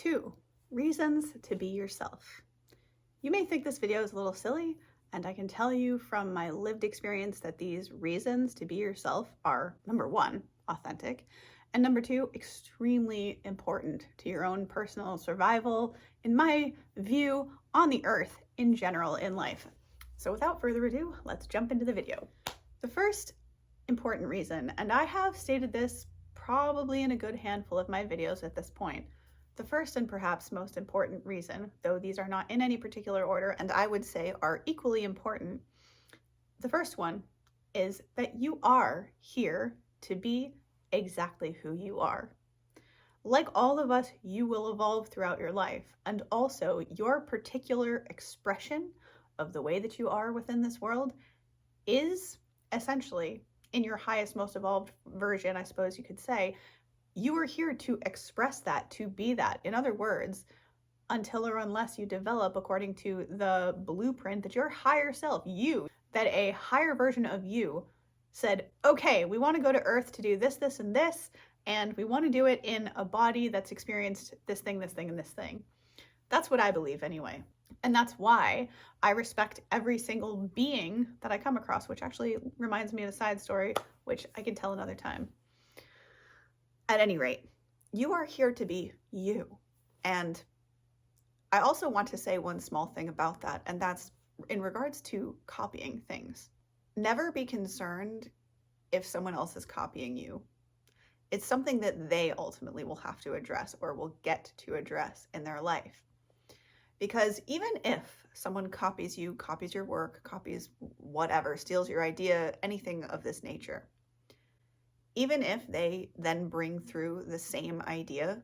2, reasons to be yourself. You may think this video is a little silly, and I can tell you from my lived experience that these reasons to be yourself are, number 1, authentic, and number 2, extremely important to your own personal survival, in my view, on the earth in general in life. So without further ado, let's jump into the video. The first important reason, and I have stated this probably in a good handful of my videos at this point, the first and perhaps most important reason, though these are not in any particular order and I would say are equally important, the first one is that you are here to be exactly who you are. Like all of us, you will evolve throughout your life, and also your particular expression of the way that you are within this world is essentially, in your highest, most evolved version, I suppose you could say, you are here to express that, to be that. In other words, until or unless you develop according to the blueprint that your higher self, you, that a higher version of you said, okay, we want to go to Earth to do this, this, and this, and we want to do it in a body that's experienced this thing, this thing, and this thing. That's what I believe anyway. And that's why I respect every single being that I come across, which actually reminds me of a side story, which I can tell another time. At any rate, you are here to be you. And I also want to say one small thing about that, and that's in regards to copying things. Never be concerned if someone else is copying you. It's something that they ultimately will have to address or will get to address in their life. Because even if someone copies you, copies your work, copies whatever, steals your idea, anything of this nature, even if they then bring through the same idea,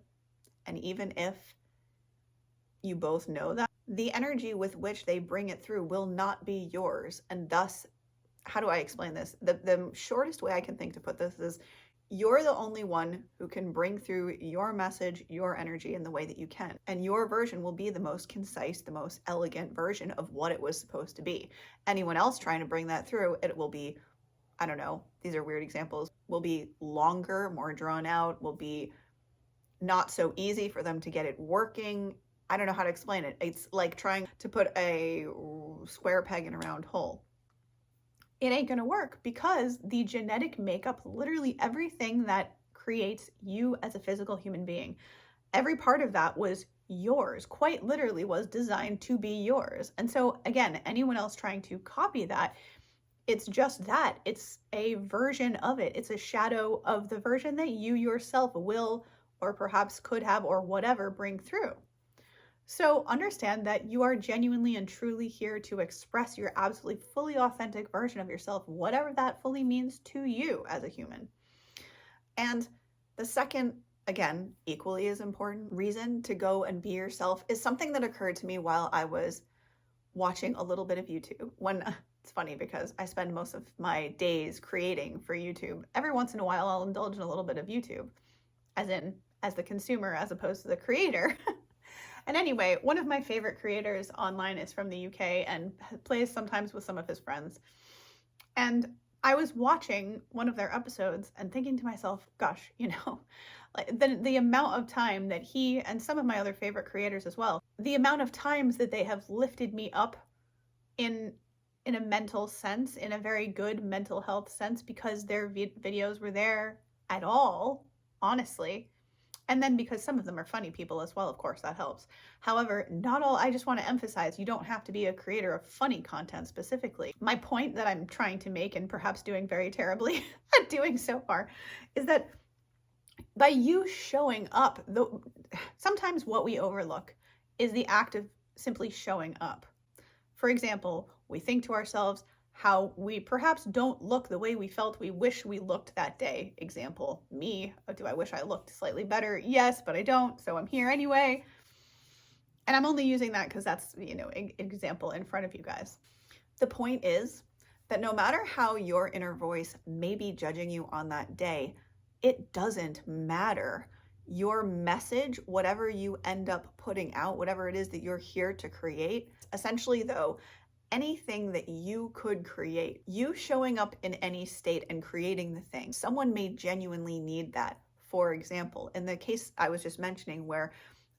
and even if you both know that, the energy with which they bring it through will not be yours. And thus, how do I explain this? The shortest way I can think to put this is, you're the only one who can bring through your message, your energy in the way that you can. And your version will be the most concise, the most elegant version of what it was supposed to be. Anyone else trying to bring that through, it will be, I don't know, these are weird examples, will be longer, more drawn out, will be not so easy for them to get it working. I don't know how to explain it. It's like trying to put a square peg in a round hole. It ain't gonna work because the genetic makeup, literally everything that creates you as a physical human being, every part of that was yours, quite literally was designed to be yours. And so again, anyone else trying to copy that, it's just that. It's a version of it. It's a shadow of the version that you yourself will, or perhaps could have, or whatever, bring through. So understand that you are genuinely and truly here to express your absolutely fully authentic version of yourself, whatever that fully means to you as a human. And the second, again, equally as important reason to go and be yourself is something that occurred to me while I was watching a little bit of YouTube. It's funny because I spend most of my days creating for YouTube. Every once in a while, I'll indulge in a little bit of YouTube, as the consumer as opposed to the creator. And anyway, one of my favorite creators online is from the UK and plays sometimes with some of his friends. And I was watching one of their episodes and thinking to myself, gosh, like the amount of time that he and some of my other favorite creators as well, the amount of times that they have lifted me up in a mental sense, in a very good mental health sense, because their videos were there at all, honestly. And then because some of them are funny people as well, of course, that helps. However, not all, I just want to emphasize, you don't have to be a creator of funny content specifically. My point that I'm trying to make, and perhaps doing very terribly at doing so far, is that by you showing up, sometimes what we overlook is the act of simply showing up. For example, we think to ourselves how we perhaps don't look the way we felt we wish we looked that day. Example, me, do I wish I looked slightly better? Yes, but I don't, so I'm here anyway. And I'm only using that because that's, an example in front of you guys. The point is that no matter how your inner voice may be judging you on that day, it doesn't matter. Your message, whatever you end up putting out, whatever it is that you're here to create, essentially though, anything that you could create, you showing up in any state and creating the thing, someone may genuinely need that. For example, in the case I was just mentioning where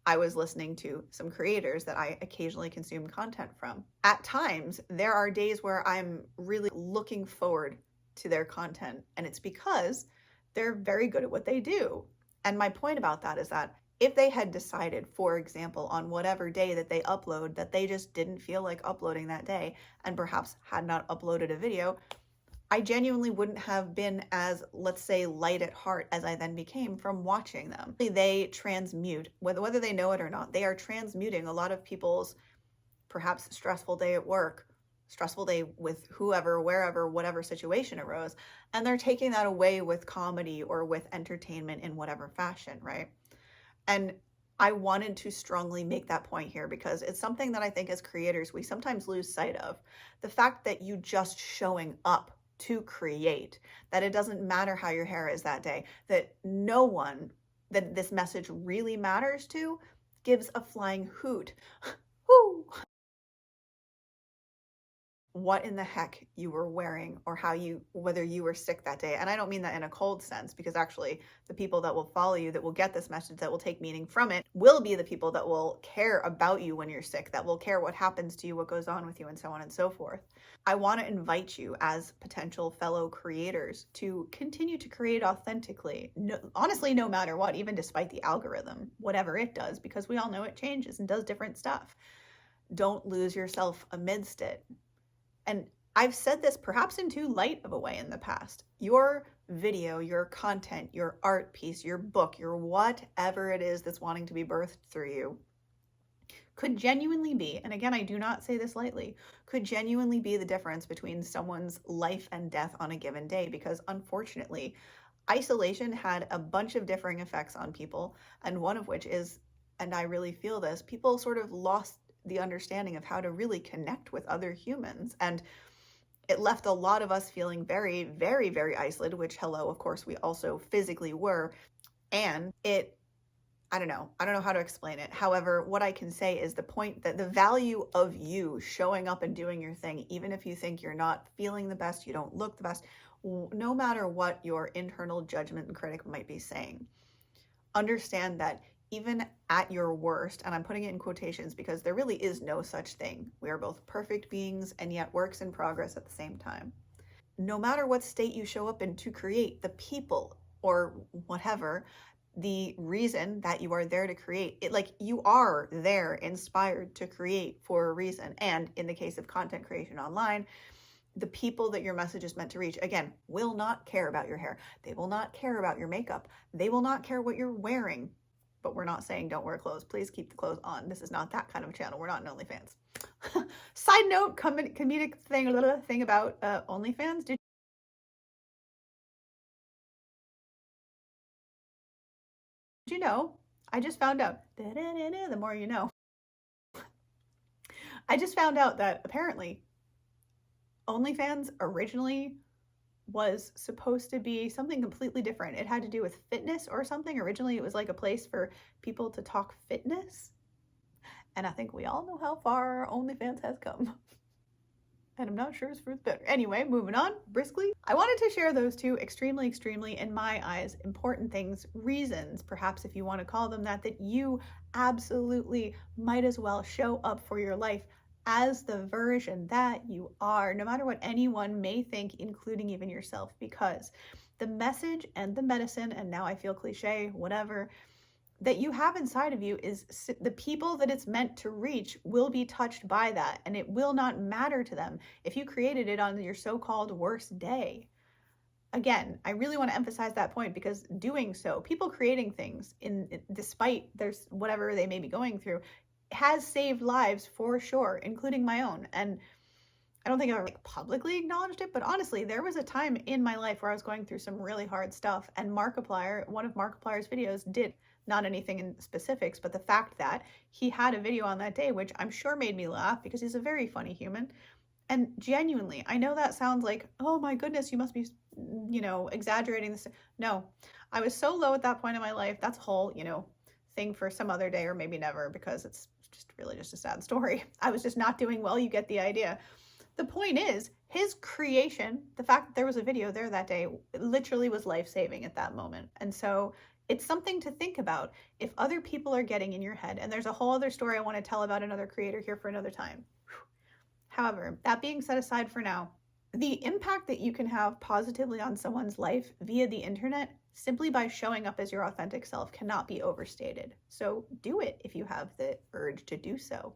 I was listening to some creators that I occasionally consume content from. At times, there are days where I'm really looking forward to their content, and it's because they're very good at what they do. And my point about that is that if they had decided, for example, on whatever day that they upload, that they just didn't feel like uploading that day and perhaps had not uploaded a video, I genuinely wouldn't have been as, let's say, light at heart as I then became from watching them. They transmute, whether they know it or not, they are transmuting a lot of people's perhaps stressful day at work, stressful day with whoever, wherever, whatever situation arose, and they're taking that away with comedy or with entertainment in whatever fashion, right? And I wanted to strongly make that point here because it's something that I think as creators we sometimes lose sight of. The fact that you just showing up to create, that it doesn't matter how your hair is that day, that no one that this message really matters to gives a flying hoot. Woo! What in the heck you were wearing or whether you were sick that day. And I don't mean that in a cold sense, because actually the people that will follow you, that will get this message, that will take meaning from it, will be the people that will care about you when you're sick, that will care what happens to you, what goes on with you, and so on and so forth. I want to invite you as potential fellow creators to continue to create authentically, honestly, no matter what, even despite the algorithm, whatever it does, because we all know it changes and does different stuff. Don't lose yourself amidst it. And I've said this perhaps in too light of a way in the past. Your video, your content, your art piece, your book, your whatever it is that's wanting to be birthed through you could genuinely be, and again, I do not say this lightly, could genuinely be the difference between someone's life and death on a given day, because unfortunately, isolation had a bunch of differing effects on people, and one of which is, and I really feel this, people sort of lost the understanding of how to really connect with other humans. And it left a lot of us feeling very, very, very isolated, which, hello, of course, we also physically were. And I don't know how to explain it. However, what I can say is the point that the value of you showing up and doing your thing, even if you think you're not feeling the best, you don't look the best, no matter what your internal judgment and critic might be saying, understand that even at your worst, and I'm putting it in quotations because there really is no such thing. We are both perfect beings and yet works in progress at the same time. No matter what state you show up in to create, the people or whatever, the reason that you are there to create, you are there inspired to create for a reason. And in the case of content creation online, the people that your message is meant to reach, again, will not care about your hair. They will not care about your makeup. They will not care what you're wearing. But we're not saying don't wear clothes. Please keep the clothes on. This is not that kind of a channel. We're not an OnlyFans. Side note, comedic thing about OnlyFans. Did you know? I just found out. The more you know. I just found out that apparently OnlyFans originally was supposed to be something completely different. It had to do with fitness or something. Originally, it was like a place for people to talk fitness. And I think we all know how far OnlyFans has come. And I'm not sure it's for the better. Anyway, moving on briskly. I wanted to share those two extremely, in my eyes, important things, reasons, perhaps if you want to call them that you absolutely might as well show up for your life as the version that you are, no matter what anyone may think, including even yourself, because the message and the medicine, and now I feel cliche, whatever, that you have inside of you is the people that it's meant to reach will be touched by that, and it will not matter to them if you created it on your so-called worst day. Again, I really want to emphasize that point, because doing so, people creating things despite there's whatever they may be going through, has saved lives for sure, including my own. And I don't think I've ever publicly acknowledged it, but honestly, there was a time in my life where I was going through some really hard stuff, and Markiplier, one of Markiplier's videos, did not anything in specifics, but the fact that he had a video on that day, which I'm sure made me laugh because he's a very funny human. And genuinely, I know that sounds like, oh my goodness, you must be, exaggerating this. No, I was so low at that point in my life. That's a whole, thing for some other day, or maybe never, because it's just a sad story. I was just not doing well. You get the idea. The point is, his creation, the fact that there was a video there that day, literally was life-saving at that moment. And so It's something to think about if other people are getting in your head. And there's a whole other story I want to tell about another creator here for another time. However, that being set aside for now, the impact that you can have positively on someone's life via the internet simply by showing up as your authentic self cannot be overstated. So do it if you have the urge to do so.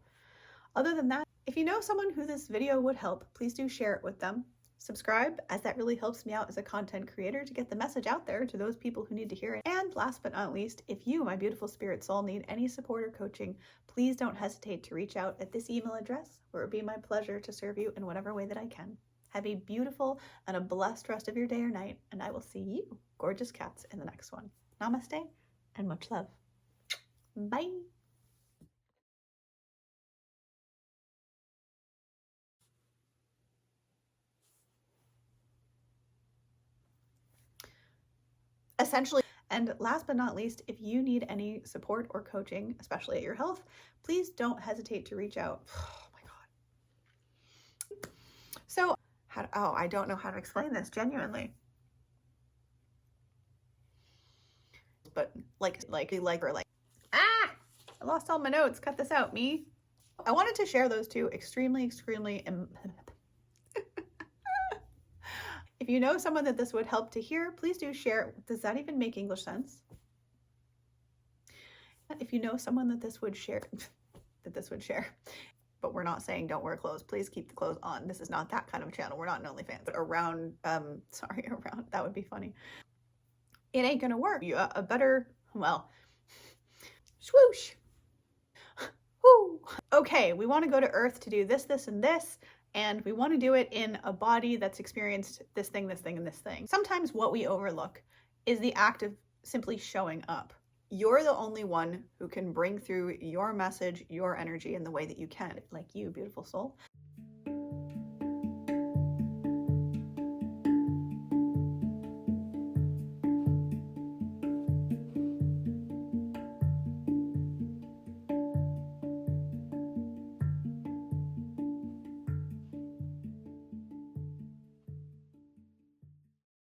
Other than that, if you know someone who this video would help, please do share it with them. Subscribe, as that really helps me out as a content creator to get the message out there to those people who need to hear it. And last but not least, if you, my beautiful spirit soul, need any support or coaching, please don't hesitate to reach out at this email address, where it would be my pleasure to serve you in whatever way that I can. Have a beautiful and a blessed rest of your day or night, and I will see you, gorgeous cats, in the next one. Namaste and much love. Bye. Essentially, and last but not least, if you need any support or coaching, especially at your health, please don't hesitate to reach out. Oh my God. So, I don't know how to explain this genuinely. But I lost all my notes. Cut this out, me. I wanted to share those two extremely If you know someone that this would help to hear, please do share. Does that even make English sense? If you know someone that this would share, but we're not saying don't wear clothes. Please keep the clothes on. This is not that kind of channel. We're not an OnlyFans. But around, that would be funny. It ain't gonna work. A better, well, swoosh. Woo. Okay, we want to go to Earth to do this, this, and this. And we want to do it in a body that's experienced this thing, and this thing. Sometimes what we overlook is the act of simply showing up. You're the only one who can bring through your message, your energy in the way that you can. Like you, beautiful soul.